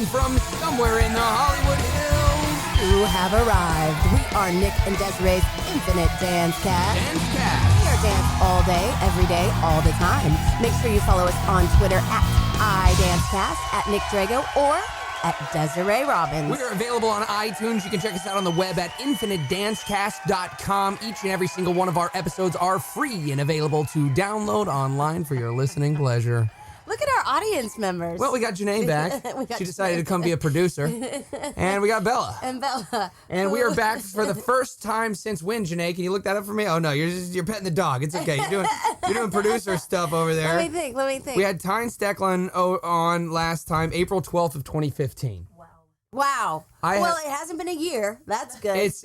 from somewhere in the Hollywood Hills. You have arrived. We are Nick and Desiree's Infinite Dance Cast. Dance Cast. We are dance all day, every day, all the time. Make sure you follow us on Twitter at iDanceCast, at Nick Drago, or at Desiree Robbins. We are available on iTunes. You can check us out on the web at infinitedancecast.com. Each and every single one of our episodes are free and available to download online for your listening pleasure. Look at our audience members. Well, we got Janae back. She decided to come be a producer. And we got Bella. And Bella. And we are back for the first time since when, Janae? Can you look that up for me? Oh, no, you're petting the dog. It's okay. You're doing producer stuff over there. Let me think. We had Tyne Steckland on last time, April 12th of 2015. Wow. It hasn't been a year. That's good. It's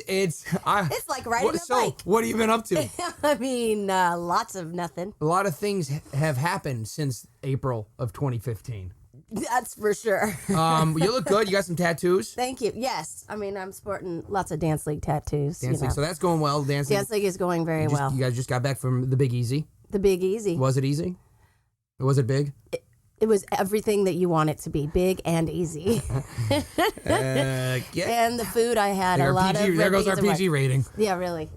like riding a bike. What have you been up to? I mean, lots of nothing. A lot of things have happened since April of 2015. That's for sure. You look good. You got some tattoos. Thank you. Yes. I mean, I'm sporting lots of Dance League tattoos. Dance League. So that's going well. Dance League is going very well. You guys just got back from the Big Easy. The Big Easy. Was it easy? Was it big? It was everything that you want it to be, big and easy. Yeah. And the food I had, a lot of there goes our PG rating. Yeah, really.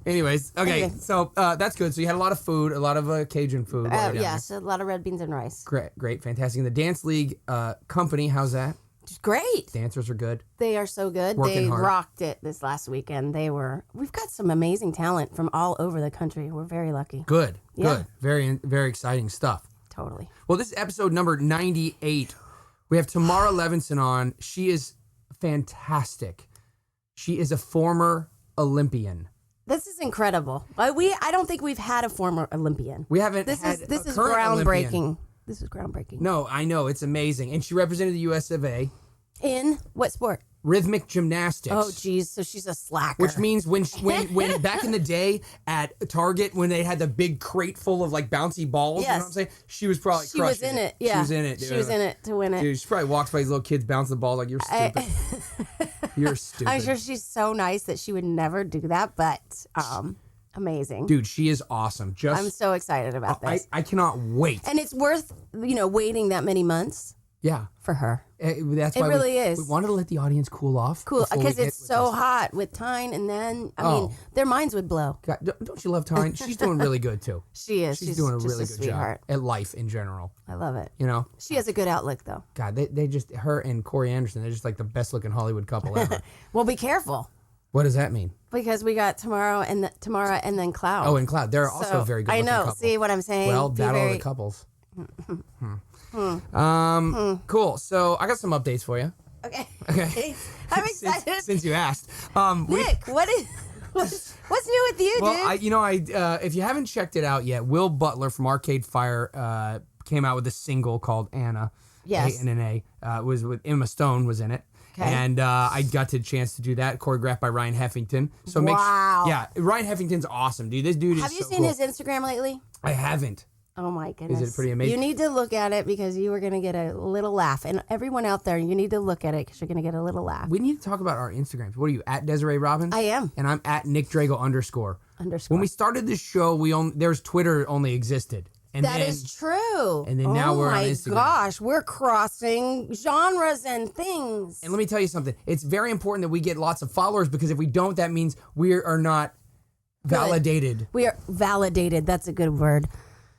Anyways, okay, so that's good. So you had a lot of food, a lot of Cajun food. Yes, a lot of red beans and rice. Great, fantastic. And the Dance League company, how's that? Great. Dancers are good. They are so good. Working hard. Rocked it this last weekend. We've got some amazing talent from all over the country. We're very lucky. Good. Very, very exciting stuff. Totally. Well, this is episode number 98. We have Tamara Levinson on. She is fantastic. She is a former Olympian. This is incredible. I don't think we've had a former Olympian. We haven't. This had is a current groundbreaking. Olympian. This is groundbreaking. No, I know, it's amazing, and she represented the U.S. of A. In what sport? Rhythmic gymnastics. Oh, geez. So she's a slacker. Which means when back in the day at Target, when they had the big crate full of like bouncy balls, yes. You know what I'm saying? She was probably She was in it. Yeah. She was in it. Dude. She was in it to win it. Dude, she probably walks by these little kids bouncing the ball like, you're stupid. You're stupid. I'm sure she's so nice that she would never do that, but amazing. Dude, she is awesome. I'm so excited about this. I cannot wait. And it's worth, waiting that many months. Yeah. For her. That's why it really is. We wanted to let the audience cool off. Cool, because it's so hot with Tyne, and then, their minds would blow. God, don't you love Tyne? She's doing really good, too. She is. She's doing a really good sweetheart. job at life in general. I love it. You know? She has a good outlook, though. God, they just, her and Corey Anderson, they're just like the best-looking Hollywood couple ever. Well, be careful. What does that mean? Because we got Tamara and then Cloud. Oh, and Cloud. They're also very good. I know. Couple. See what I'm saying? Well, battle of the couples. Cool. So I got some updates for you. Okay. I'm excited. Since you asked. Nick, what's new with you, dude? Well, if you haven't checked it out yet, Will Butler from Arcade Fire came out with a single called Anna. Yes. A-N-N-A. Was with Emma Stone was in it. Okay. And I got the chance to do that, choreographed by Ryan Heffington. So wow. Ryan Heffington's awesome, dude. This dude is Have you seen his Instagram lately? I haven't. Oh my goodness. Is it pretty amazing? You need to look at it because you are going to get a little laugh. And everyone out there, you need to look at it because you're going to get a little laugh. We need to talk about our Instagrams. What are you, at Desiree Robbins? I am. And I'm at Nick Drago _. When we started this show, there's Twitter only existed. And that is true. And then now we're on Instagram. Oh my gosh, we're crossing genres and things. And let me tell you something. It's very important that we get lots of followers because if we don't, that means we are not validated. We are validated. That's a good word.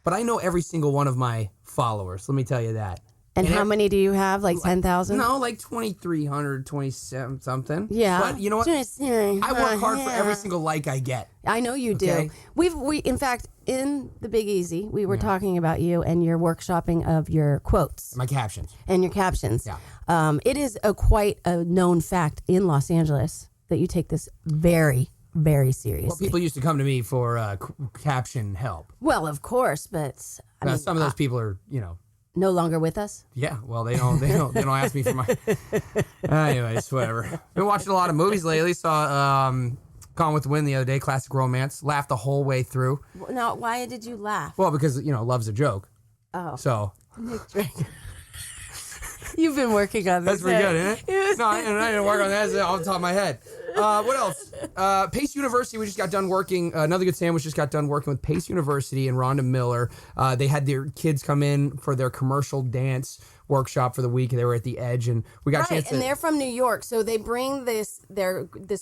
But I know every single one of my followers. Let me tell you that. And how many do you have? Like 10,000? No, like 2,300, 27 something. Yeah. But you know what? I work hard for every single like I get. I know you do. Okay? We in fact, in the Big Easy, we were talking about you and your workshopping of your quotes. My captions. And your captions. Yeah. It is quite a known fact in Los Angeles that you take this very, very seriously. Well, people used to come to me for caption help. Well, of course, but I mean, some of those people are, no longer with us? Yeah, well, they don't ask me for my... Anyways, whatever. Been watching a lot of movies lately. Saw Gone with the Wind the other day, classic romance. Laughed the whole way through. Now, why did you laugh? Well, because, love's a joke. Oh. So... Nick Drago. You've been working on this. That's pretty good, isn't it? No, I didn't work on that. It's off the top of my head. What else? Pace University, we just got done working. Another Good Sandwich just got done working with Pace University and Rhonda Miller. They had their kids come in for their commercial dance, workshop for the week. They were at the Edge, and we got a chance to... and they're from New York, so they bring this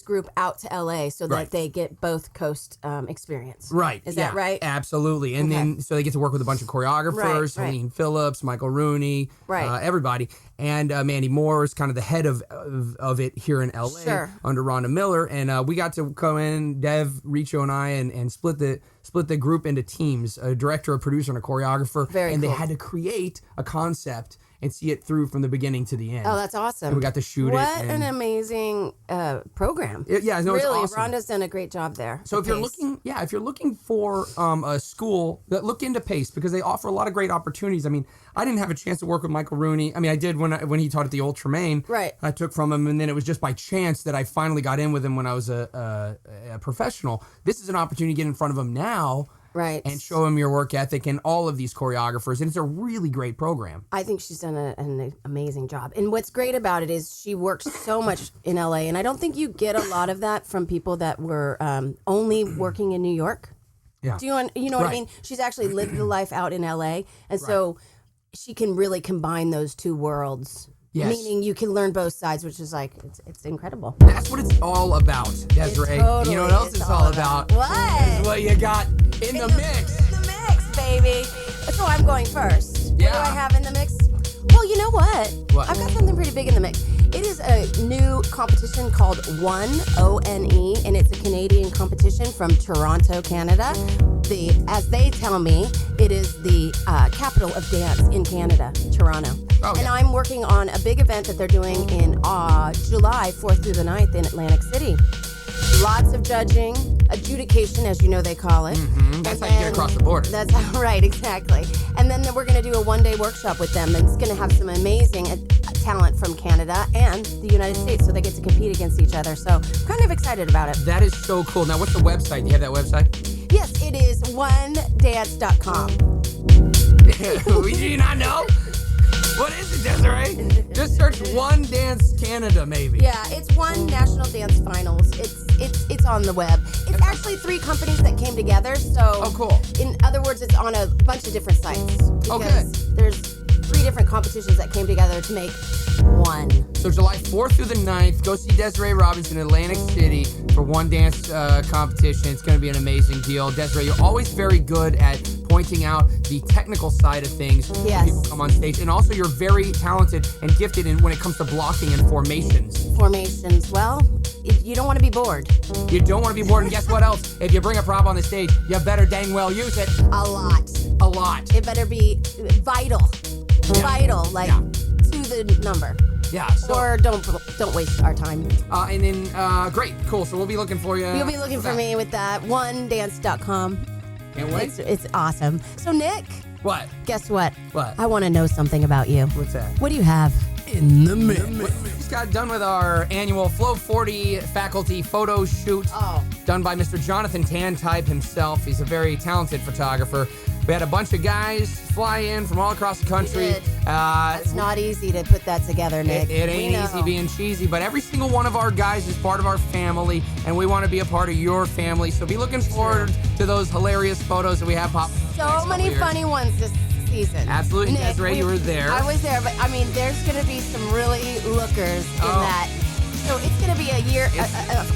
group out to LA so that they get both coast experience. Right. Is that right? Absolutely. And then so they get to work with a bunch of choreographers, Right. Helene Phillips, Michael Rooney, everybody. And Mandy Moore is kind of the head of it here in LA under Rhonda Miller. And we got to come in, Dev, Richo, and I, and split the group into teams, a director, a producer, and a choreographer. Very and cool. they had to create a concept and see it through from the beginning to the end. Oh, that's awesome. And we got to shoot it. What an amazing program. No, it's really, awesome. Rhonda's done a great job there. So if you're looking for a school, look into Pace because they offer a lot of great opportunities. I mean, I didn't have a chance to work with Michael Rooney. I mean, I did when he taught at the Old Tremaine. Right. I took from him, and then it was just by chance that I finally got in with him when I was a professional. This is an opportunity to get in front of him now. Right. And show him your work ethic and all of these choreographers. And it's a really great program. I think she's done an amazing job. And what's great about it is she works so much in LA. And I don't think you get a lot of that from people that were only working in New York. Yeah. Do you know what I mean? She's actually lived the life out in LA. And so she can really combine those two worlds. Yes. Meaning you can learn both sides, which is like, it's incredible. That's what it's all about, Desiree. Totally you know what else it's all about? What? Is what you got in the mix. In the mix, baby. So I'm going first. Yeah. What do I have in the mix? Well, you know what? What? I've got something pretty big in the mix. It is a new competition called ONE, O-N-E, and it's a Canadian competition from Toronto, Canada. As they tell me, it is the capital of dance in Canada, Toronto. Okay. And I'm working on a big event that they're doing in July 4th through the 9th in Atlantic City. Lots of judging, adjudication, as you know they call it. That's how you get across the border. That's how, right, exactly. And then we're going to do a one-day workshop with them, and it's going to have some amazing talent from Canada and the United States, so they get to compete against each other. So I'm kind of excited about it. That is so cool. Now, what's the website? Do you have that website? Yes, it is onedance.com. Do you not know? What is it, Desiree? Just search One Dance Canada, maybe. Yeah, it's One National Dance Finals. It's on the web. It's actually 3 companies that came together. So, oh, cool. In other words, it's on a bunch of different sites. Because there's 3 different competitions that came together to make one. So July 4th through the 9th, go see Desiree Robinson in Atlantic City for One Dance competition. It's going to be an amazing deal. Desiree, you're always very good at pointing out the technical side of things when people come on stage. And also you're very talented and gifted when it comes to blocking and formations. Well, you don't want to be bored. You don't want to be bored. And guess what else? If you bring a prop on the stage, you better dang well use it. A lot. A lot. It better be vital. Vital, like to the number. Yeah. So, or don't waste our time. And then, great, cool. So we'll be looking for you. You'll be looking for me with that. onedance.com. Can't wait. It's awesome. So, Nick. What? Guess what? What? I want to know something about you. What's that? What do you have in the mix? We just got done with our annual Flow 40 faculty photo shoot. Done by Mr. Jonathan Tantype himself. He's a very talented photographer. We had a bunch of guys fly in from all across the country. It's not easy to put that together, Nick. It ain't easy being cheesy, but every single one of our guys is part of our family, and we want to be a part of your family. So be looking forward to those hilarious photos that we have pop. So many funny ones this season. Absolutely, Nick, Desiree, you were there. I was there, but I mean, there's going to be some really lookers in that. So it's going to be a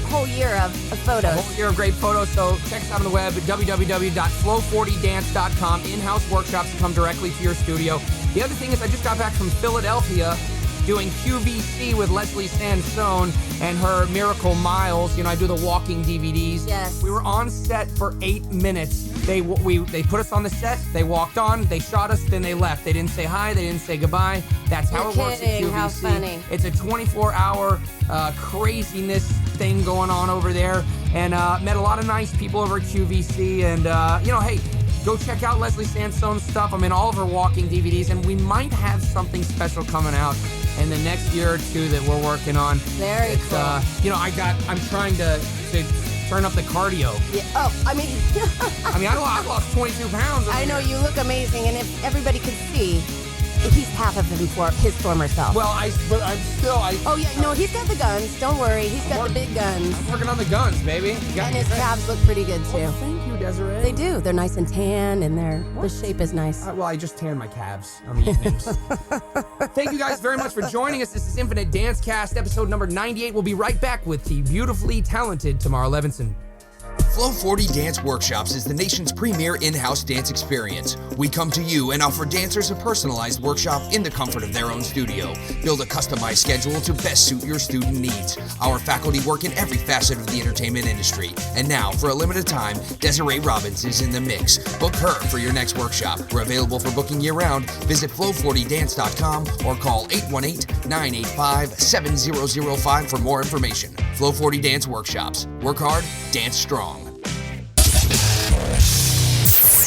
whole year of photos. A whole year of great photos. So check us out on the web at www.flow40dance.com. In-house workshops come directly to your studio. The other thing is I just got back from Philadelphia doing QVC with Leslie Sansone and her Miracle Miles. You know, I do the walking DVDs. Yes. We were on set for 8 minutes. They put us on the set. They walked on. They shot us. Then they left. They didn't say hi. They didn't say goodbye. That's how it works at QVC. How funny. It's a 24-hour craziness thing going on over there. And met a lot of nice people over at QVC. And, hey, go check out Leslie Sansone's stuff. I'm in all of her walking DVDs. And we might have something special coming out in the next year or 2 that we're working on. Very cool. I'm trying to turn up the cardio. Yeah. Oh, I lost 22 pounds. I know you look amazing, and if everybody could see, he's half of his former self. Well, but I'm still. Oh yeah, no, he's got the guns. Don't worry, he's got the big guns. I'm working on the guns, baby. And his calves look pretty good too. Well, thank you, Desiree. They do. They're nice and tan, and the shape is nice. Well, I just tanned my calves on the evenings. Thank you guys very much for joining us. This is Infinite Dance Cast, episode number 98. We'll be right back with the beautifully talented Tamara Levinson. Flow 40 Dance Workshops is the nation's premier in-house dance experience. We come to you and offer dancers a personalized workshop in the comfort of their own studio. Build a customized schedule to best suit your student needs. Our faculty work in every facet of the entertainment industry. And now, for a limited time, Desiree Robbins is in the mix. Book her for your next workshop. We're available for booking year-round. Visit flow40dance.com or call 818-985-7005 for more information. Flow 40 Dance Workshops. Work hard, dance strong.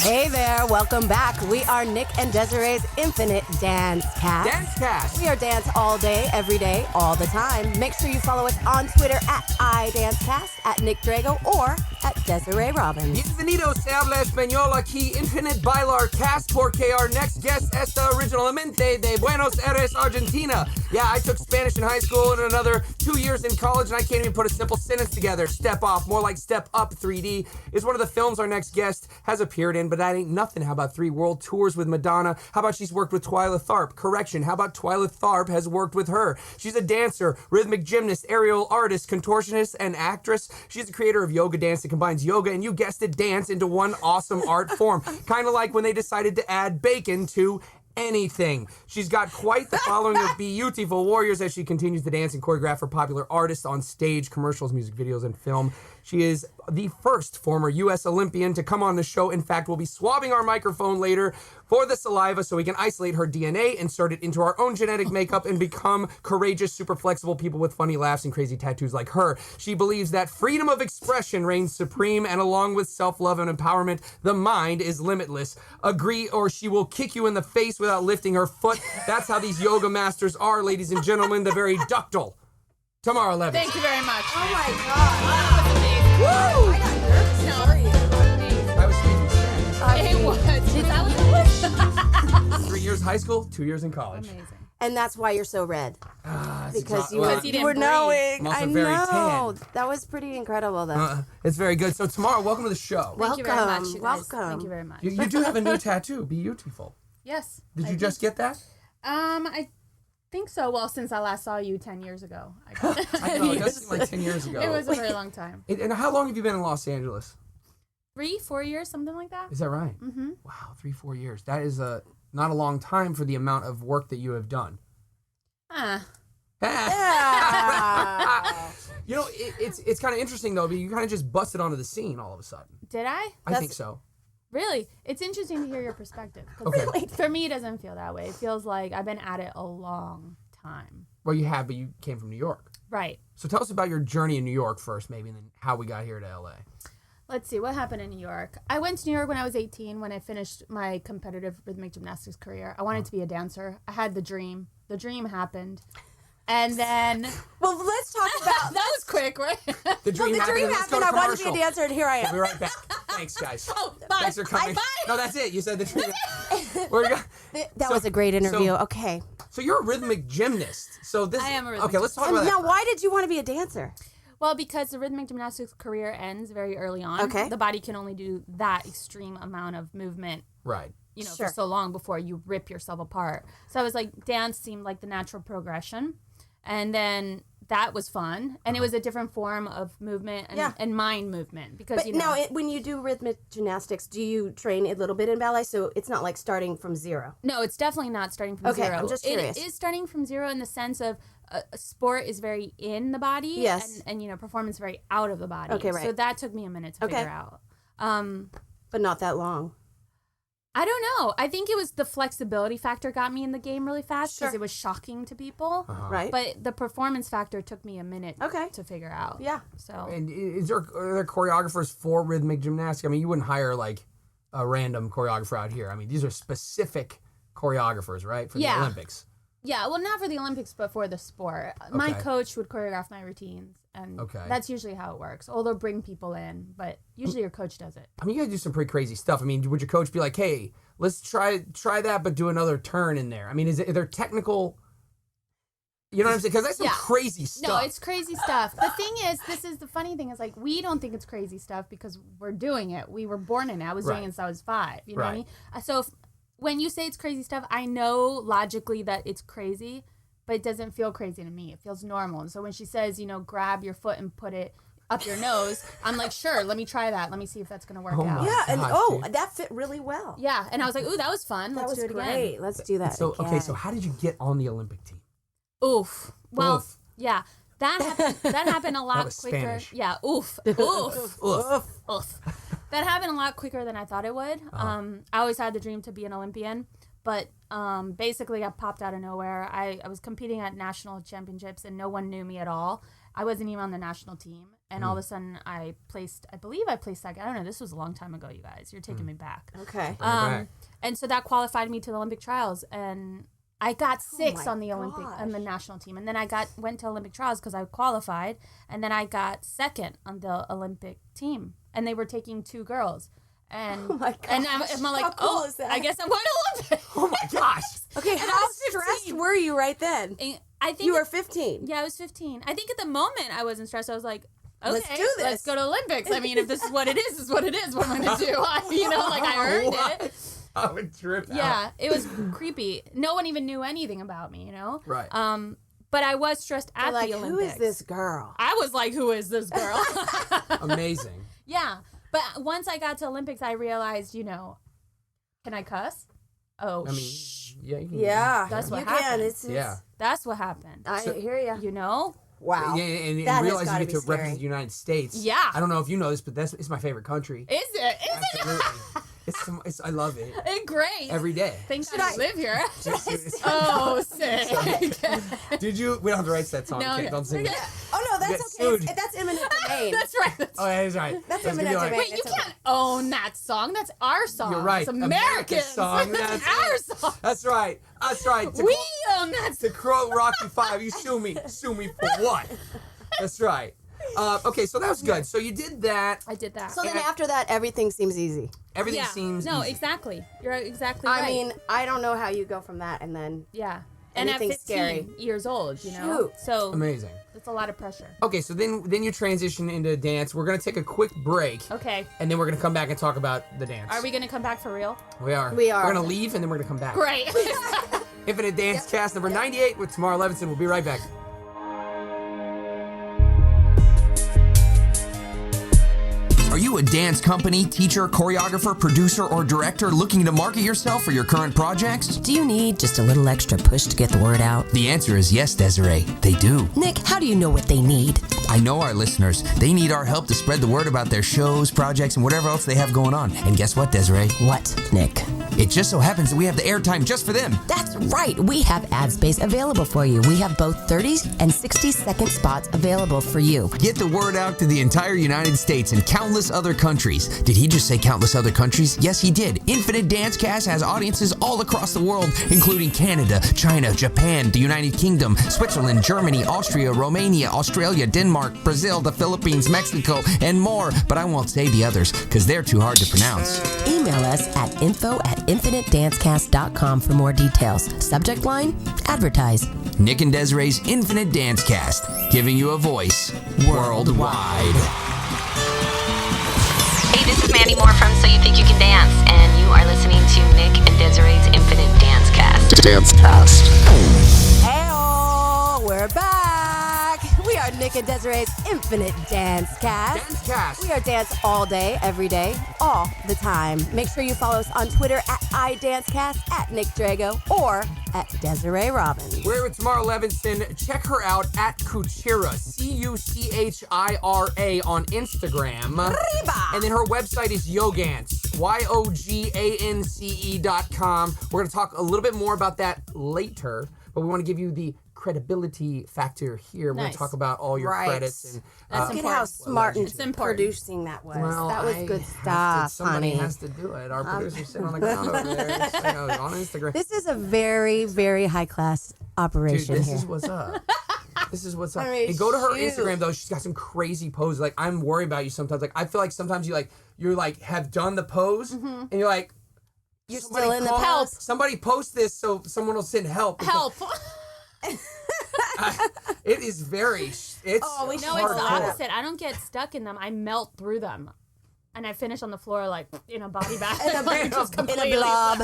Hey there, welcome back. We are Nick and Desiree's Infinite Dance Cast. Dance Cast. We are dance all day, every day, all the time. Make sure you follow us on Twitter at iDanceCast, at Nick Drago, or at Desiree Robbins. Bienvenidos, se habla español aquí, Infinite Bailar Cast, porque our next guest está originalmente de Buenos Aires, Argentina. Yeah, I took Spanish in high school and another 2 years in college, and I can't even put a simple sentence together. Step Off, more like Step Up 3D, is one of the films our next guest has appeared in, but that ain't nothing. How about 3 world tours with Madonna? How about she's worked with Twyla Tharp? Correction, how about Twyla Tharp has worked with her? She's a dancer, rhythmic gymnast, aerial artist, contortionist, and actress. She's the creator of yoga dance that combines yoga and, you guessed it, dance into one awesome art form. Kind of like when they decided to add bacon to anything. She's got quite the following of beautiful warriors as she continues to dance and choreograph for popular artists on stage, commercials, music videos, and film. She is the first former U.S. Olympian to come on the show. In fact, we'll be swabbing our microphone later for the saliva so we can isolate her DNA, insert it into our own genetic makeup, and become courageous, super flexible people with funny laughs and crazy tattoos like her. She believes that freedom of expression reigns supreme, and along with self-love and empowerment, the mind is limitless. Agree or she will kick you in the face without lifting her foot. That's how these yoga masters are, ladies and gentlemen, the very ductile Tamara Levinson. Thank you very much. Oh my God. That was amazing. Woo! I got nervous for you. I was speaking Spanish. It was. That was 3 years high school, 2 years in college. amazing. And that's why you're so red. Because you, well, were, you you didn't were breathe. knowing. I'm also I very know. tan. That was pretty incredible, though. It's very good. So Tamara, welcome to the show. Thank you very much, you guys. Welcome. Thank you very much. You do have a new tattoo. Beautiful. Yes. Did I you just get that? I think so. Well, since I last saw you 10 years ago. I got it. I know, it does seem like 10 years ago. It was a very long time. And how long have you been in Los Angeles? 3-4 years, something like that. Is that right? Mm-hmm. Wow, 3-4 years. That is not a long time for the amount of work that you have done. Ah. Yeah. You know, it's kind of interesting, though, but you kind of just busted onto the scene all of a sudden. Did I? I think so. Really? It's interesting to hear your perspective. 'Cause Okay. For me, it doesn't feel that way. It feels like I've been at it a long time. Well, you have, but you came from New York. Right. So tell us about your journey in New York first, maybe, and then how we got here to LA. Let's see, what happened in New York? I went to New York when I was 18, when I finished my competitive rhythmic gymnastics career. I wanted to be a dancer. I had the dream. The dream happened. And then... Well, let's talk about... that was quick, right? The dream the dream Let's go happened. to I wanted to be a commercial. dancer, and here I am. We'll be right back. Thanks, guys. Oh, bye. Thanks for coming. Bye. No, that's it. You said the dream. We're go- That So- was a great interview. so- Okay. So you're a rhythmic gymnast. So this. I am a rhythmic Okay, let's talk And about now, that. why did you want to be a dancer? Well, because the rhythmic gymnastics career ends very early on. Okay. The body can only do that extreme amount of movement, Right. you know, Sure. for so long before you rip yourself apart. So I was like, dance seemed like the natural progression. And then that was fun. And it was a different form of movement and, Yeah. and mind movement. Because, But you know. now, when you do rhythmic gymnastics, do you train a little bit in ballet? So it's not like starting from zero. No, it's definitely not starting from Okay, zero. I'm just curious. It is starting from zero in the sense of a sport is very in the body. Yes. And, you know, performance very out of the body. Okay, right. So that took me a minute to Okay. figure out. But not that long. I don't know. I think it was the flexibility factor got me in the game really fast because Sure. it was shocking to people. Right? But the performance factor took me a minute Okay. to figure out. Yeah. So And are there choreographers for rhythmic gymnastics? I mean, you wouldn't hire like a random choreographer out here. I mean, these are specific choreographers, right, for the Yeah. Olympics. Yeah, well, not for the Olympics, but for the sport. My Okay. coach would choreograph my routines, and that's usually how it works. Or they'll bring people in, but usually your coach does it. I mean, you guys do some pretty crazy stuff. I mean, would your coach be like, "Hey, let's try that, but do another turn in there"? I mean, are there technical? You know what I'm saying? Because that's some crazy stuff. No, it's crazy stuff. The thing is, this is the funny thing is like we don't think it's crazy stuff because we're doing it. We were born in it. I was doing it since I was 5. You know what I mean? So when you say it's crazy stuff, I know logically that it's crazy, but it doesn't feel crazy to me. It feels normal. And so when she says, grab your foot and put it up your nose, I'm like, sure, let me try that. Let me see if that's going to work out. Yeah, and dude. that fit really well. Yeah, and I was like, ooh, that was fun. Let's do it great. again. Let's do that So again. okay, so how did you get on the Olympic team? Oof. Well, Oof. yeah. That happened a lot That was quicker. Spanish. Yeah, oof. Oof. Ugh. Oof. That happened a lot quicker than I thought it would. I always had the dream to be an Olympian, but basically I popped out of nowhere. I was competing at national championships and no one knew me at all. I wasn't even on the national team. And all of a sudden I believe I placed second. I don't know. This was a long time ago, you guys. You're taking me back. Okay. And so that qualified me to the Olympic trials. And I got 6th on the on the national team. And then I went to Olympic trials because I qualified. And then I got 2nd on the Olympic team. And they were taking 2 girls. And, Oh my gosh. and I'm like, How cool is that? I guess I'm going to Olympics. Oh my gosh! Okay, how stressed were you right then? And I think You were 15. Yeah, I was 15. I think at the moment I wasn't stressed. I was like, okay, Let's do this. Let's go to Olympics. I mean, if this is what it is what it is. What am I going to do? I earned it. I would trip out. Yeah, it was creepy. No one even knew anything about me, Right. But I was stressed at Like, the who Olympics. is this girl? I was like, who is this girl? Amazing. Yeah. But once I got to Olympics, I realized, can I cuss? Oh, I mean, yeah. You can, Yeah. That's what you happened. Can. Yeah. that's what happened. I hear you. Wow. Yeah, and That has realize you gotta get be to scary. represent the United States. Yeah. I don't know if you know this, but it's my favorite country. Is it? Absolutely. I love it It's great. every day. Thank God I live here. It's- Oh, sick. Did you? We don't have to write that song. No, Okay, yeah. don't sing it. Oh, no, Get that's okay. sued. That's imminent domain. That's right. Oh, yeah, that's right. That's It's gonna be imminent like- domain. Wait, you can't own that song. That's our song. You're right. It's America's American song. That's That's our it. song. That's right. That's right. To We quote- own that To song. quote Rocky 5, you sue me. Sue me for what? That's right. Okay, so that was good. So you did that. I did that. So then after that, everything seems easy. Everything yeah. seems No, easy. exactly. You're exactly right. I mean, I don't know how you go from that and then yeah. And at anything 15 scary. years old, Shoot. So Amazing. it's a lot of pressure. Okay, so then you transition into dance. We're gonna take a quick break, Okay. and then we're gonna come back and talk about the dance. Are we going to come back for real? We are. We are. We're gonna leave, and then we're gonna come back. Great. Infinite Dance Cast number 98 with Tamara Levinson. We'll be right back. Are you a dance company, teacher, choreographer, producer, or director looking to market yourself for your current projects? Do you need just a little extra push to get the word out? The answer is yes, Desiree. They do. Nick, how do you know what they need? I know our listeners. They need our help to spread the word about their shows, projects, and whatever else they have going on. And guess what, Desiree? What, Nick? It just so happens that we have the airtime just for them. That's right. We have ad space available for you. We have both 30 and 60-second spots available for you. Get the word out to the entire United States and countless other countries. Did he just say countless other countries? Yes, he did. Infinite Dance Cast has audiences all across the world, including Canada, China, Japan, the United Kingdom, Switzerland, Germany, Austria, Romania, Australia, Denmark, Brazil, the Philippines, Mexico, and more. But I won't say the others because they're too hard to pronounce. Email us at info@infinitedancecast.com for more details. Subject line, advertise. Nick and Desiree's Infinite Dance Cast, giving you a voice worldwide. Hey, this is Mandy Moore from So You Think You Can Dance, and you are listening to Nick and Desiree's Infinite Dance Cast. Hey-oh, we're back. We are Nick and Desiree's Infinite Dance Cast. Dance Cast. We are dance all day, every day, all the time. Make sure you follow us on Twitter at iDanceCast, at Nick Drago, or at Desiree Robbins. We're with Tamara Levinson. Check her out at Kuchira, Cuchira on Instagram. Arriba. And then her website is Yogance, YOGANCE.com. We're going to talk a little bit more about that later, but we want to give you the credibility factor here. We'll Nice. talk about all your Right. credits and That's Look at how smart and It's important. producing that was. well, that was I good have to- stuff, somebody honey. has to do it. Our producer's sitting on the ground over there, so, on Instagram. This is a very, very high class operation Dude, this here. is what's up. This is what's up. I mean, And go to her shoot. Instagram though. She's got some crazy poses. Like I'm worried about you sometimes. Like I feel like sometimes you're like have done the pose and you're like You're somebody still in the call- pose. Somebody post this so someone will send help. Help. It is very. It's Oh, we No, know it's the hardcore. opposite. I don't get stuck in them. I melt through them. And I finish on the floor like in a body bag. In a- Like, just in a completely- blob.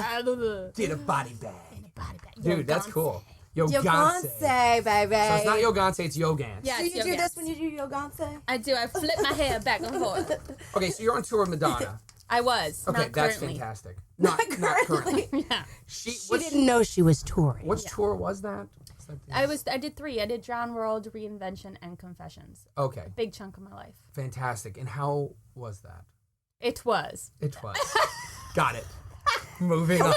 Did a body bag. Body bag. Dude, that's Yoganse. cool. Yoganse, Yoganse. baby. So it's not Yoganse, it's Yogance. Yeah, Do it's you do Yoganse. this when you do Yoganse? I do. I flip my hair back and forth. Okay, so you're on tour with Madonna. I was. Okay, not that's currently. fantastic. Not currently. Yeah. She Didn't know she was touring. Which tour was that? I did 3. I did Drown World, Reinvention, and Confessions. Okay, Big chunk of my life. fantastic. And how was that? It was. It was. Got it. Moving on.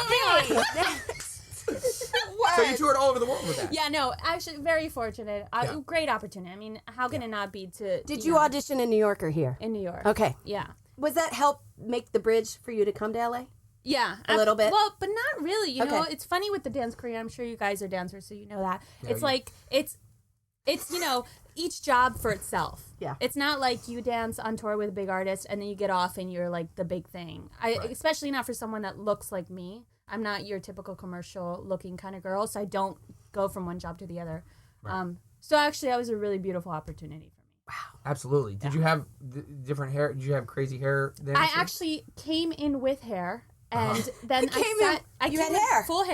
So you toured all over the world with that? Yeah, no, actually, very fortunate. Yeah. Great opportunity. I mean, how can it not be to? Did you audition in New York or here? in New York? Okay. Yeah. Was that help make the bridge for you to come to LA? Yeah, A little bit? Well, but not really. You know, Okay. it's funny with the dance career. I'm sure you guys are dancers, so you know that. Yeah, It's like it's each job for itself. Yeah. It's not like you dance on tour with a big artist and then you get off and you're like the big thing. Right. Especially not for someone that looks like me. I'm not your typical commercial looking kind of girl, so I don't go from one job to the other. Right. So actually, that was a really beautiful opportunity for me. Absolutely. Did you have different hair? Did you have crazy hair then? I too? actually came in with hair, and then You came in- you came had hair. full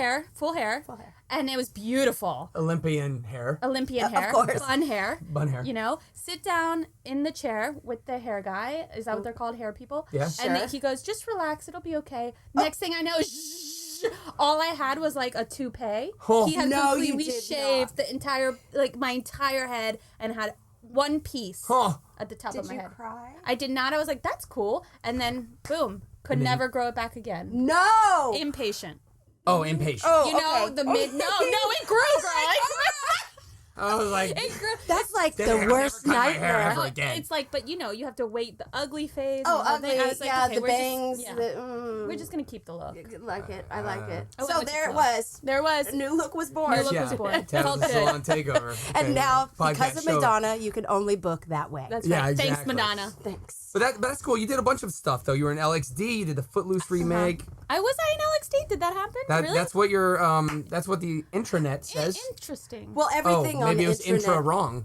hair, and it was beautiful. Olympian hair. Olympian hair, course. fun hair, Bun hair. You know, sit down in the chair with the hair guy. Is that what they're called, hair people? Yeah. And Sure. then he goes, "Just relax, it'll be okay." Next thing I know, all I had was like a toupee. Oh. He had No, you completely did shaved the entire, like my entire head, and had one piece Huh. at the top Did of my you head. cry? I did not. I was like, "That's cool," and then boom, could never grow it back again. No. Impatient. Oh, impatient. Oh, You know okay. the mid. No, it grew, girl. I was like, It grew. That's like Then the I never worst cut my hair nightmare. ever again. It's like, but you know, you have to wait the ugly phase. Oh, and the whole thing. ugly. I was like, Yeah, okay, the we're bangs. Just, yeah. the, We're just gonna keep the look. I like it. I like it. I went So with the there it flow. was. There was. A new look was born. New look was born. Tabs Felt is still good. on takeover. Okay. And now, Podcast because of show. Madonna, you can only book that way. That's Yeah, right. Thanks, exactly. Madonna. Thanks. But that's cool. You did a bunch of stuff though. You were in LXD. You did the Footloose remake. I was in LXD. Did that happen? really? That's what your that's what the intranet says. Interesting. Well, everything oh, on maybe the it was internet. intro wrong.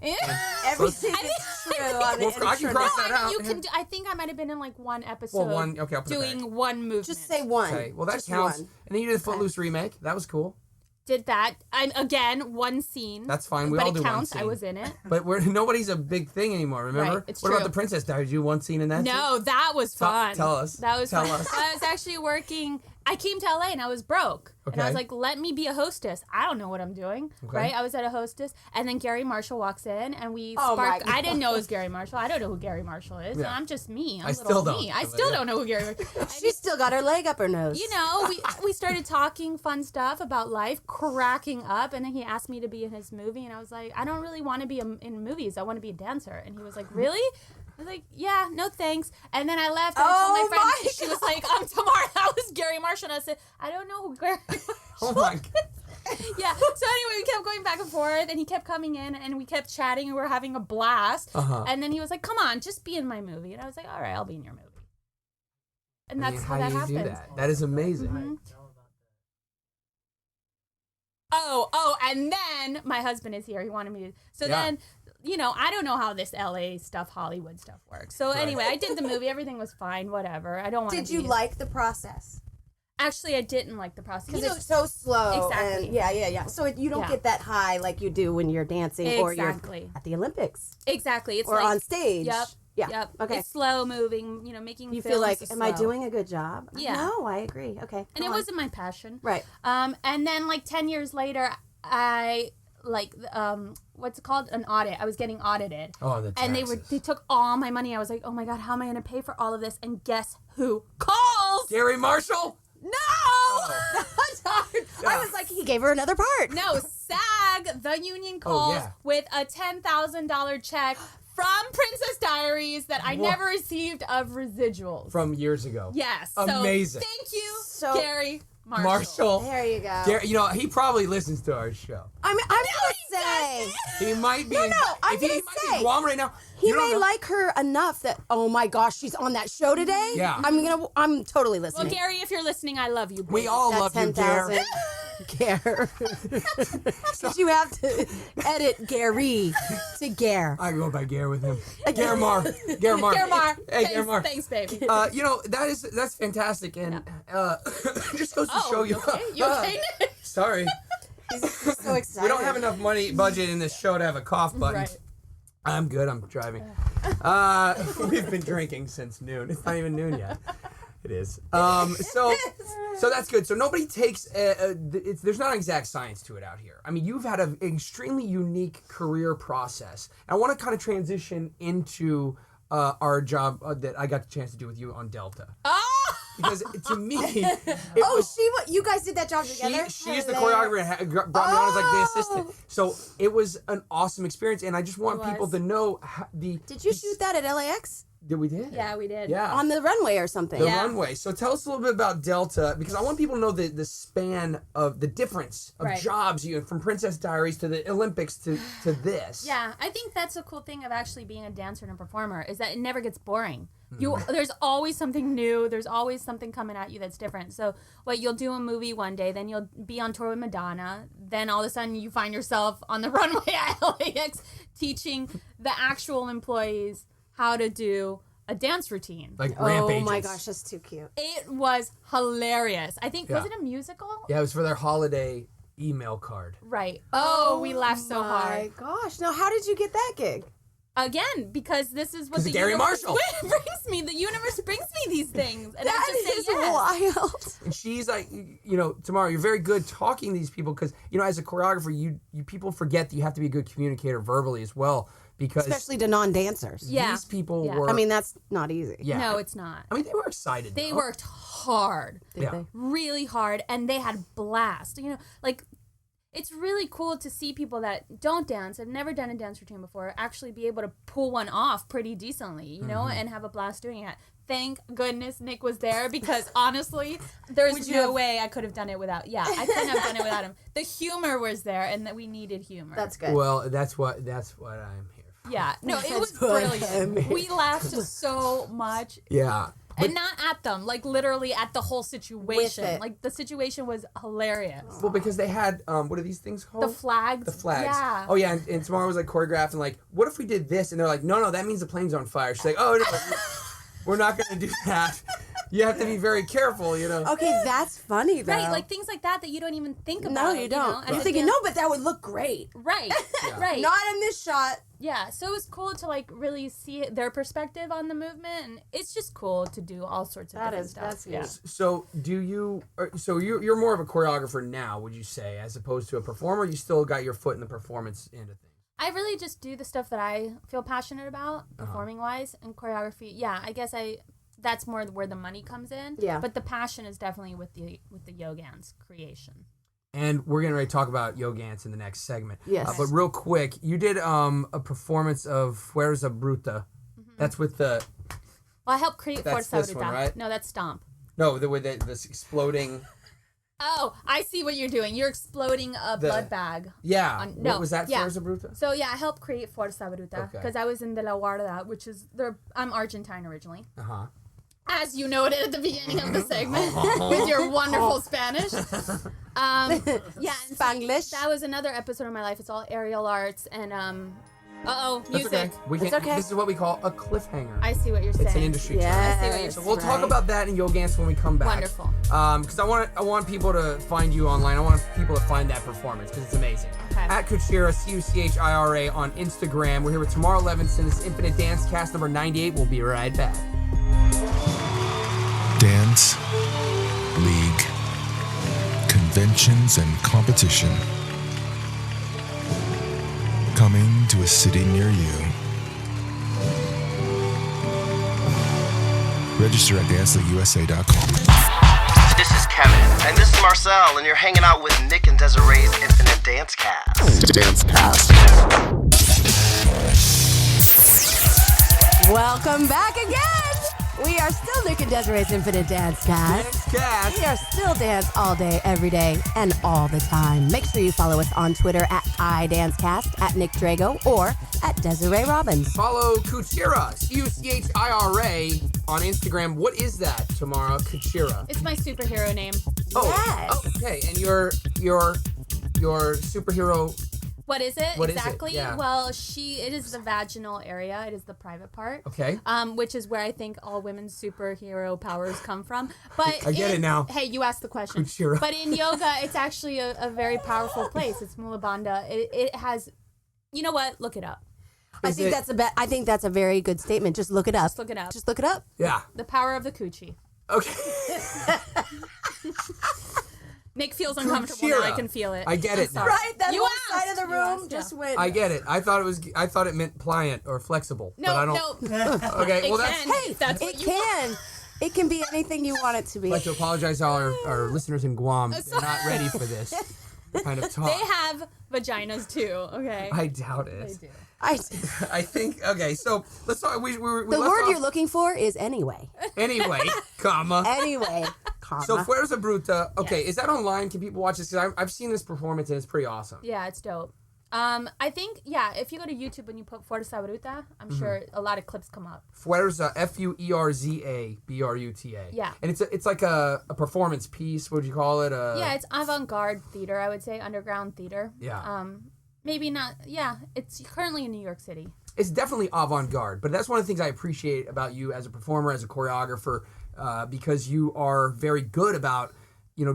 Everything is true on the Well, I can cross internet. that out. You can. I think I might have been in like one episode. Well, one. Okay, I'll put it back. doing one movement. Just say one. Okay, well that Just counts. one. And then you did the Footloose remake. That was cool. Did that. And again, one scene. That's fine. We but all it do one counts. I scene. was in it. But nobody's a big thing anymore. Remember? Right, it's what about true. the Princess Diaries? You one scene in that? No, that was Tell- fun. tell us. That was Tell fun. us. I was actually working. I came to LA and I was broke. And I was Okay. like, let me be a hostess. I don't know what I'm doing. Okay. Right? I was at a hostess. And then Gary Marshall walks in and we Oh my spark. I God. didn't know it was Gary Marshall. I don't know who Gary Marshall is. Yeah. I'm just me. I'm I little still don't. me. I But still yeah. don't know who Gary Marshall is. She's still got her leg up her nose. You know, we started talking fun stuff about life, cracking up, and then he asked me to be in his movie, and I was like, I don't really want to be in movies. I want to be a dancer. And he was like, really? I was like, yeah, no thanks. And then I left, and I told my Oh friend, my she was like, Tamara, that was Gary Marshall. And I said, I don't know who Gary Marshall Oh my god. Yeah. So anyway, we kept going back and forth, and he kept coming in, and we kept chatting, and we were having a blast. Uh-huh. And then he was like, come on, just be in my movie. And I was like, all right, I'll be in your movie. And I mean, that's how how that do you happened. do that? That is amazing. Mhm. Oh, and then my husband is here. He wanted me to. So Yeah. then, you know, I don't know how this LA stuff, Hollywood stuff works. So anyway, I did the movie. Everything was fine. Whatever. I don't want to. Did you like the process? Actually, I didn't like the process. Because You know, it's so slow. Exactly. And yeah. So you don't Yeah. get that high like you do when you're dancing or Exactly. you're at the Olympics exactly. It's or like, on stage. Yep. Yeah. Yep. Okay. It's slow moving. You know, making. You feel films like, is am I slow. doing a good job? Yeah. No, I agree. Okay. And go it on. wasn't my passion. Right. And then like 10 years later, I what's it called? An audit. I was getting audited. Oh, the And taxes. they took all my money. I was like, oh my God, how am I going to pay for all of this? And guess who calls? Gary Marshall? No! I was like, he gave her another part. No, SAG, the union calls with a $10,000 check from Princess Diaries that I never received of residuals. From years ago. Yes. Amazing. So thank you, Gary Marshall. There you go. Gary, you know, he probably listens to our show. I'm gonna say He might be. I'm might gonna be say Guam right now. he You don't may know. like her enough that my gosh, she's on that show today. Yeah. I'm totally Well, listening. Gary, if you're listening, I love you. We all That's love you, Gary. 10,000. Gare. Did you have to edit Gary to Gare? I go by Gare with him. Gare Mar. Gare Mar. Gare Mar. Hey, Gare Mar. Thanks, baby. You know, that's fantastic, and just goes to show you. Okay? You okay? Sorry, He's so excited. we don't have enough budget in this show to have a cough button. Right. I'm good. I'm driving. We've been drinking since noon. It's not even noon yet. It is. So that's good. So nobody takes. There's not exact science to it out here. I mean, you've had an extremely unique career process. I want to kind of transition into our job that I got the chance to do with you on Delta. Oh! Because to me, you guys did that job together? she is the choreographer and brought me on as like the assistant. So it was an awesome experience, and I just want people to know Did you shoot that at LAX? Did we did? Yeah, we did. Yeah. On the runway or something? The runway. So tell us a little bit about Delta, because I want people to know the span of the difference of jobs, from Princess Diaries to the Olympics to this. Yeah, I think that's a cool thing of actually being a dancer and a performer is that it never gets boring. There's always something new. There's always something coming at you that's different. So you'll do a movie one day, then you'll be on tour with Madonna. Then all of a sudden you find yourself on the runway at LAX teaching the actual employees how to do a dance routine. Like ramp agents. Oh my gosh, that's too cute. It was hilarious. I think, was it a musical? Yeah, it was for their holiday email card. Right. Oh, we laughed so My hard. gosh. Now, how did you get that gig? Again, because this is what the Gary universe Marshall. brings me. The universe brings me these things. And I That just is say yes. wild. And she's like, Tamara, you're very good talking to these people because, as a choreographer, you people forget that you have to be a good communicator verbally as well. Because Especially to non-dancers. Yeah. these people Yeah. were. I mean, that's not easy. yeah. No, it's not. I mean, they were excited. They though. worked hard. Did they? Really hard. And they had blast. It's really cool to see people that don't dance, have never done a dance routine before, actually be able to pull one off pretty decently, and have a blast doing it. Thank goodness Nick was there because honestly, there's no way I could have done it without. Yeah, I couldn't have done it without him. The humor was there, and that we needed humor. That's good. Well, that's what I'm here for. Yeah, no, it was what I brilliant. We laughed so much. Yeah. And not at them, like literally at the whole situation. With it. Like the situation was hilarious. Well, because they had what are these things called? The flags. The flags. Yeah. Oh yeah, and Tamara was like choreographed and like, what if we did this? And they're like, no, that means the plane's on fire. She's like, oh no, we're not gonna do that. You have to be very careful, Okay, that's funny, though. Right, like things like that you don't even think about. No, you don't. You're thinking, no, but that would look great. Right, right. Not in this shot. Yeah, so it was cool to like really see their perspective on the movement, and it's just cool to do all sorts of different stuff. That's good. So you're more of a choreographer now, would you say, as opposed to a performer? You still got your foot in the performance end of things. I really just do the stuff that I feel passionate about, performing wise, and choreography. Yeah, I guess that's more where the money comes in. Yeah. But the passion is definitely with the Yogans creation. And we're getting ready to talk about Yogans in the next segment. Yes. But real quick, you did a performance of Fuerza Bruta. That's with the... Well, I helped create That's Fuerza this one, Bruta. right? No, that's Stomp. No, with this exploding... Oh, I see what you're doing. You're exploding a blood bag. Yeah. No, What was that, yeah. Fuerza Bruta? So, yeah, I helped create Fuerza Bruta Okay. because I was in De La Guardia, which is... I'm Argentine originally. Uh-huh. As you noted at the beginning of the segment with your wonderful Spanish. Yeah, and Spanglish. that was another episode of my life. It's all aerial arts and That's music. okay. It's okay. This is what we call a cliffhanger. I see what you're saying. It's an industry term. Yes. I see what you're So we'll talk about that in Yogans when we come back. Wonderful. Because I want people to find you online. I want people to find that performance because it's amazing. Okay. At Kuchira, Cuchira on Instagram. We're here with Tamara Levinson. This is Infinite Dance Cast number 98. We'll be right back. Dance, league, conventions, and competition. Coming to a city near you. Register at danceleagueusa.com. This is Kevin. And this is Marcel, and you're hanging out with Nick and Desiree's Infinite Dance Cast. Dance Cast. Welcome back again. We are still Nick and Desiree's Infinite Dance Cast. We are still dance all day, every day, and all the time. Make sure you follow us on Twitter at iDanceCast, at Nick Drago, or at Desiree Robbins. Follow Kuchira, Cuchira, on Instagram. What is that, Tamara? Kuchira. It's my superhero name. Yes. Okay. And your superhero. What is it What is it? exactly? Yeah. Well, it is the vaginal area. It is the private part. Okay. Which is where I think all women's superhero powers come from. But I get it now. Hey, you asked the question. Kuchira. But in yoga, it's actually a very powerful place. It's Mula Bandha. It has, you know what? Look it up. I think that's a very good statement. Just look it up. Just look it up. Just look it up. Yeah. The power of the coochie. Okay. Nick feels uncomfortable now. I can feel it. I get it now. Right? That You whole asked. side of the You room asked, just yeah. went. I get it. I thought it meant pliant or flexible. No, but I don't. no. Okay. Well, It that's. can. Hey, That's what it you can. It can be anything you want it to be. I'd like to apologize to all our listeners in Guam. They're not ready for this kind of talk. They have vaginas too, okay? I doubt it. They do. I think. Okay. So let's talk. We the left word off- you're looking for is anyway. Anyway, comma. Anyway, comma. So Fuerza Bruta. Okay, is that online? Can people watch this? Because I've seen this performance and it's pretty awesome. Yeah, it's dope. I think, if you go to YouTube and you put Fuerza Bruta, I'm sure a lot of clips come up. Fuerza, Fuerza Bruta. Yeah. And it's like a performance piece. What would you call it? Yeah, it's avant-garde theater, I would say, underground theater. Yeah. Maybe not, it's currently in New York City. It's definitely avant-garde, but that's one of the things I appreciate about you as a performer, as a choreographer, because you are very good about,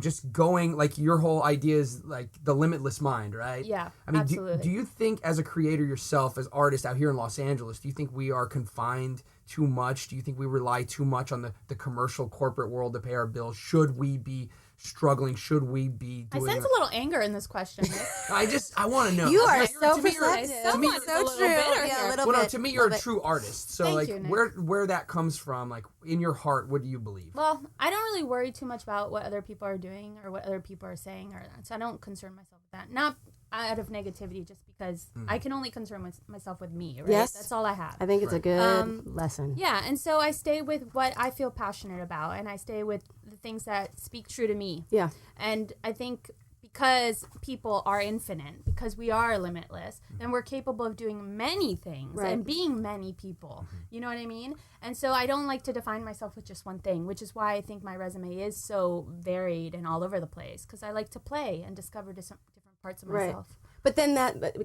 just going, like, your whole idea is like the limitless mind, right? Yeah, I mean, absolutely. do you think as a creator yourself, as artist out here in Los Angeles, do you think we are confined too much? Do you think we rely too much on the commercial corporate world to pay our bills? Should we be struggling? Should we be I doing sense a little anger in this question. Nick. I want to know. You are Okay, so to me, you're- perceptive. to me, Someone's so a little true. bitter Yeah, here. a little well, no, bit. to me, you're a Little bit. true artist. So, Thank like, you, Nick. where that comes from, like, in your heart, what do you believe? Well, I don't really worry too much about what other people are doing or what other people are saying, so I don't concern myself with that. Not out of negativity, just because I can only concern myself with me, right? Yes. That's all I have. I think it's a good lesson. Yeah, and so I stay with what I feel passionate about, and I stay with the things that speak true to me. Yeah. And I think because people are infinite, because we are limitless, then we're capable of doing many things Right. and being many people. You know what I mean? And so I don't like to define myself with just one thing, which is why I think my resume is so varied and all over the place, because I like to play and discover different parts of Right. myself. But then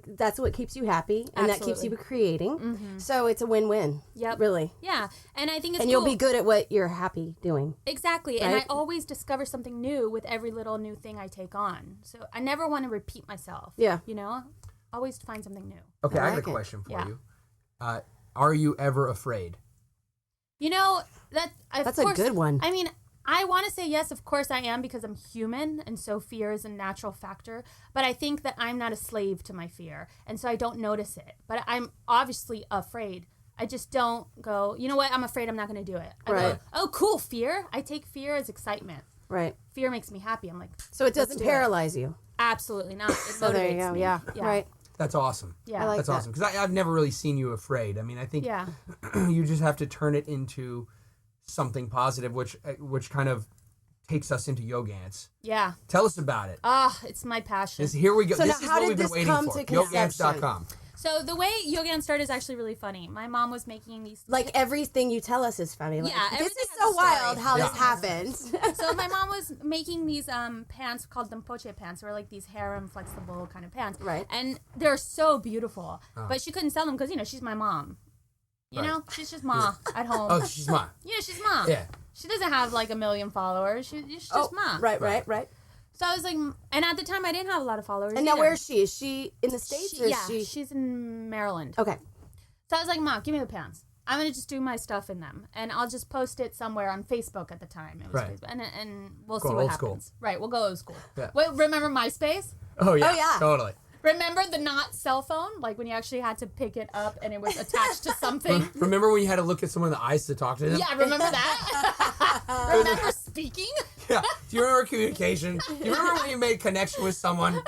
that's what keeps you happy, and that keeps you Absolutely. creating. So it's a win-win. Yep. Really. Yeah, and I think it's And cool. you'll be good at what you're happy doing. Exactly. And I Right? always discover something new with every little new thing I take on. So I never want to repeat myself. Yeah. Always find something new. Okay, I have like a it. question for Yeah. you. Are you ever afraid? That's a good one. I mean, I want to say yes, of course I am, because I'm human, and so fear is a natural factor. But I think that I'm not a slave to my fear, and so I don't notice it. But I'm obviously afraid. I just don't go, you know what, I'm afraid, I'm not going to do it. I Right. go, oh, cool, fear? I take fear as excitement. Right. Fear makes me happy. I'm like, So it doesn't do it. paralyze you. absolutely not. It So there you motivates go. me. Yeah. Right. That's awesome. Yeah. I like That's that. awesome. Because I've never really seen you afraid. I mean, I think Yeah. you just have to turn it into something positive, which kind of takes us into Yogants. Yeah. Tell us about it. It's my passion. Here we go. So this now is how what did we've been this waiting come for. to conception? Yogants.com. So the way Yogan started is actually really funny. My mom was making these. Like everything you tell us is funny. Like, Yeah, this everything is has so a story. wild how Yeah. this happened. So my mom was making these pants called dampoche pants, or like these harem flexible kind of pants. Right. And they're so beautiful, but she couldn't sell them because she's my mom. You Right. know, she's just ma at home. Oh, she's mine. Yeah, she's ma. Yeah. She doesn't have like 1 million followers. She's just ma. Right. So I was like, and at the time I didn't have a lot of followers. And now either. where is she? Is she in the States or is she? she's in Maryland. Okay. So I was like, Ma, give me the pants. I'm going to just do my stuff in them. And I'll just post it somewhere on Facebook at the time. It was Right. Facebook. And we'll Go see what old happens. school. Right, we'll go old school. Yeah. Wait, remember MySpace? Oh, yeah. Oh, yeah. Totally. Remember the not cell phone? Like when you actually had to pick it up and it was attached to something? Remember when you had to look at someone in the eyes to talk to them? Yeah, remember that? Remember speaking? Yeah. Do you remember communication? Do you remember when you made connection with someone?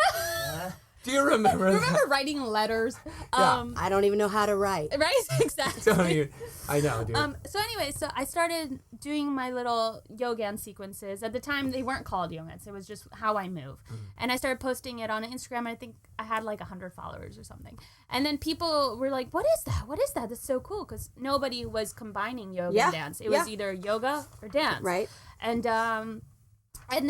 Do you remember that? Remember writing letters? Yeah. I don't even know how to write. Right? Exactly. I know, dude. So anyway, so I started doing my little yogan sequences. At the time, they weren't called yogans. It was just how I move. And I started posting it on Instagram. I think I had like 100 followers or something. And then people were like, what is that? What is that? That's so cool. Because nobody was combining yoga and dance. It was either yoga or dance. Right. And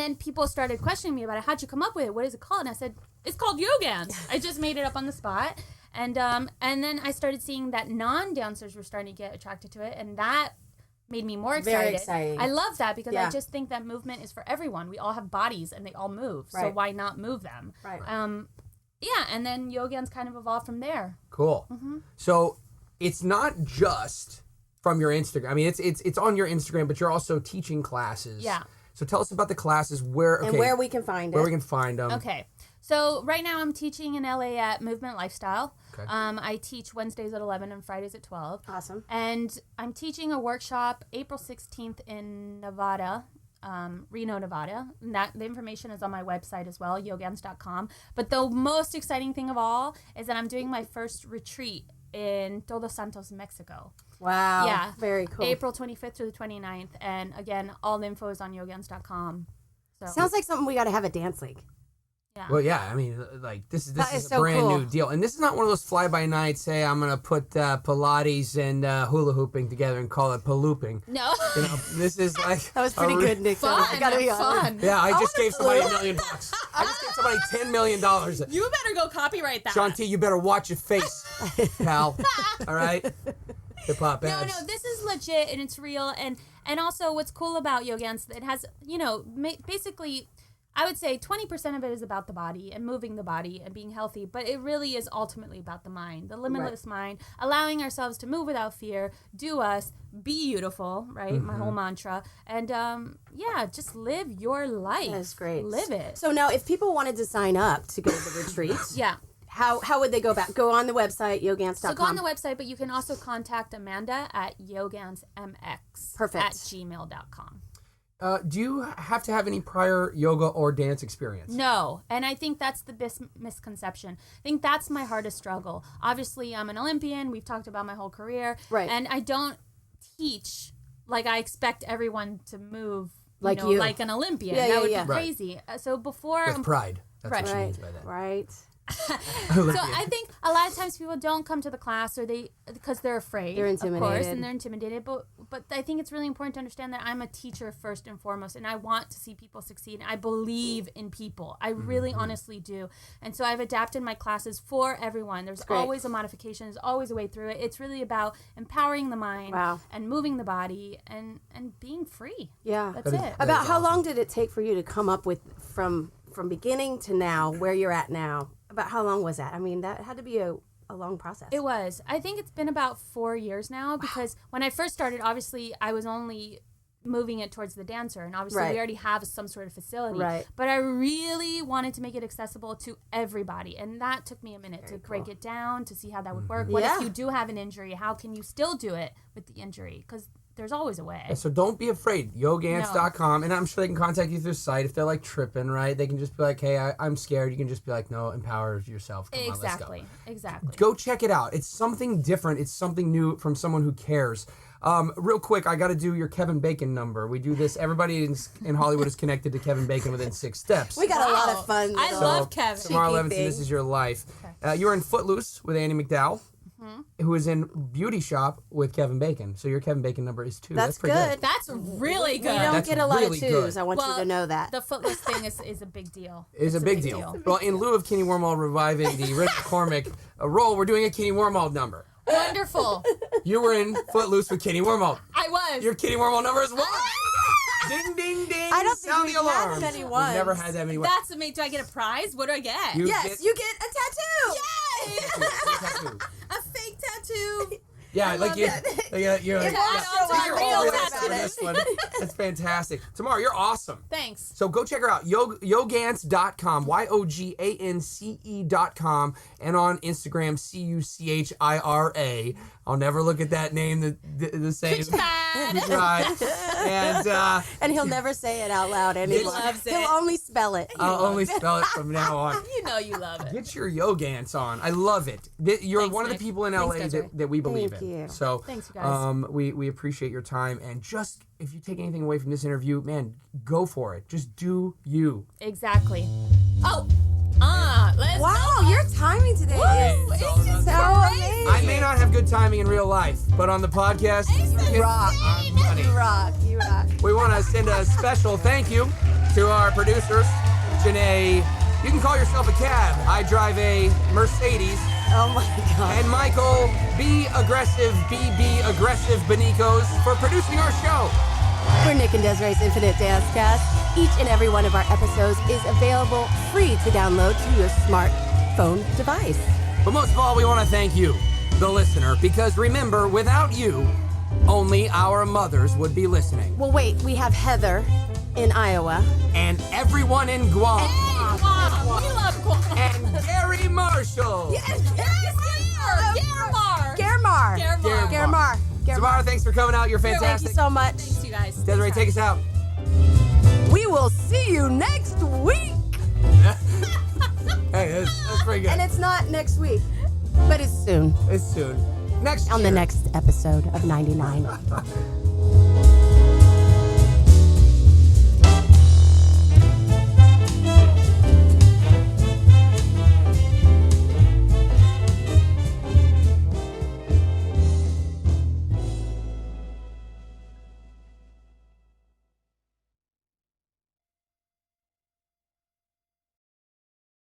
then people started questioning me about it. How'd you come up with it? What is it called? And I said, it's called yogans. I just made it up on the spot. And then I started seeing that non-dancers were starting to get attracted to it, and that made me more excited. Very exciting. I love that because I just think that movement is for everyone. We all have bodies and they all move, so why not move them? Right. Yeah, and then yogans kind of evolved from there. Cool. So it's not just from your Instagram. I mean, it's on your Instagram, but you're also teaching classes. Yeah. So tell us about the classes, and where we can find it. Where we can find them. Okay. So right now I'm teaching in LA at Movement Lifestyle. Okay. I teach Wednesdays at 11 and Fridays at 12. Awesome. And I'm teaching a workshop April 16th in Nevada, Reno, Nevada. And the information is on my website as well, yogans.com. But the most exciting thing of all is that I'm doing my first retreat in Todos Santos, Mexico. Wow. Yeah. Very cool. April 25th to the 29th. And again, all the info is on yogans.com. So. Sounds like something we got to have at Dance League. Yeah. Well, yeah, I mean, like, this is a so brand cool. new deal. And this is not one of those fly-by-nights, hey, I'm going to put Pilates and hula hooping together and call it palooping. No. You know, this is like... That was pretty good, Nick. Fun. I gotta be honest. Fun. Yeah, I just gave somebody $1 million. I just gave somebody $10 million. You better go copyright that. Shanti, you better watch your face, pal. All right? Hip-hop No, ads. this is legit and it's real. And also what's cool about yogans, it has, basically... I would say 20% of it is about the body and moving the body and being healthy, but it really is ultimately about the mind, the limitless mind, allowing ourselves to move without fear, do us, be beautiful, right? My whole mantra. And just live your life. That's great. Live it. So now, if people wanted to sign up to go to the retreat, Yeah. how would they go about? Go on the website, yogans.com. So go on the website, but you can also contact Amanda at yogansmx Perfect. at gmail.com. Do you have to have any prior yoga or dance experience? No, and I think that's the misconception. I think that's my hardest struggle. Obviously, I'm an Olympian. We've talked about my whole career. Right. And I don't teach like I expect everyone to move like you. like an Olympian. Yeah, that yeah, would yeah. be Right. crazy. So before... With pride. That's Right. what she Right, means by that. right. So I think a lot of times people don't come to the class because they're afraid. They're of course, intimidated. and they're intimidated. But I think it's really important to understand that I'm a teacher first and foremost, and I want to see people succeed. I believe in people. I really honestly do. And so I've adapted my classes for everyone. There's great. always a modification. There's always a way through it. It's really about empowering the mind Wow. and moving the body and being free. Yeah. That's it. About is how awesome. long did it take for you to come up with from beginning to now, where you're at now? About how long was that? I mean, that had to be a long process. It was. I think it's been about 4 years now because when I first started, obviously, I was only moving it towards the dancer. And obviously, Right. we already have some sort of facility. Right. But I really wanted to make it accessible to everybody. And that took me a minute to break it down, to see how that would work. What Yeah. if you do have an injury? How can you still do it with the injury? Because there's always a way. So don't be afraid. Yogans.com. And I'm sure they can contact you through the site if they're like tripping, right? They can just be like, hey, I'm scared. You can just be like, no, empower yourself. Come on, let's go. Exactly. Go check it out. It's something different. It's something new from someone who cares. Real quick, I got to do your Kevin Bacon number. We do this. Everybody in Hollywood is connected to Kevin Bacon within 6 steps. we got a lot of fun. I little- love Kevin. Tamara cheeky Levinson, thing. this is your life. You were in Footloose with Andy McDowell, who is in Beauty Shop with Kevin Bacon. So your Kevin Bacon number is 2. That's pretty good. That's really good. You don't That's get a lot really of twos. good. I want you to know that. The Footloose thing is a big deal. It's a big deal. Well, in lieu of Kenny Wormald reviving the Rick McCormick role, we're doing a Kenny Wormald number. Wonderful. You were in Footloose with Kenny Wormald. I was. Your Kenny Wormald number is 1. Ding, ding, ding. I don't think Sound we've the had alarms. many We've ones. never had that many ones. That's amazing. Do I get a prize? What do I get? You Yes, get- you get a tattoo. Yay! tattoo. A fake tattoo. Yeah, I like love you, that. You're like, You're all real relaxed about for it. this one. That's fantastic. Tamara, you're awesome. Thanks. So go check her out, yogance.com, YOGANCE.com, and on Instagram, CUCHIRA. I'll never look at that name the same. Right. And he'll never say it out loud anymore. loves it. He'll only spell it. I'll only spell it from now on. You know you love it. Get your Yogance on. I love it. You're Thanks, one of the Nick. people in Thanks, LA Desiree. that we believe Thank in. you. So Thanks, you guys. we appreciate your time. And just, if you take anything away from this interview, man, go for it. Just do you. Exactly. Oh, let's Wow, go. your timing today is It's so just amazing. I may not have good timing in real life, but on the podcast, You rock. I'm funny. You rock. You rock. We want to send a special thank you to our producers, Janae. You can call yourself a cab. I drive a Mercedes. Oh my God. And Michael, be aggressive, Benicos, for producing our show. We're Nick and Desiree's Infinite Dance Cast. Each and every one of our episodes is available free to download to your smartphone device. But most of all, we want to thank you, the listener, because remember, without you, only our mothers would be listening. Well, wait, we have Heather in Iowa. And everyone in Guam. Guam. We love Guam. And Gary Marshall. Germar. Tamara, thanks for coming out. You're Thank fantastic. you so much. Thanks, you guys. Desiree, take us out. We will see you next week. Hey, that's pretty good. And it's not next week, but it's soon. It's soon. Next On the year. next episode of 99.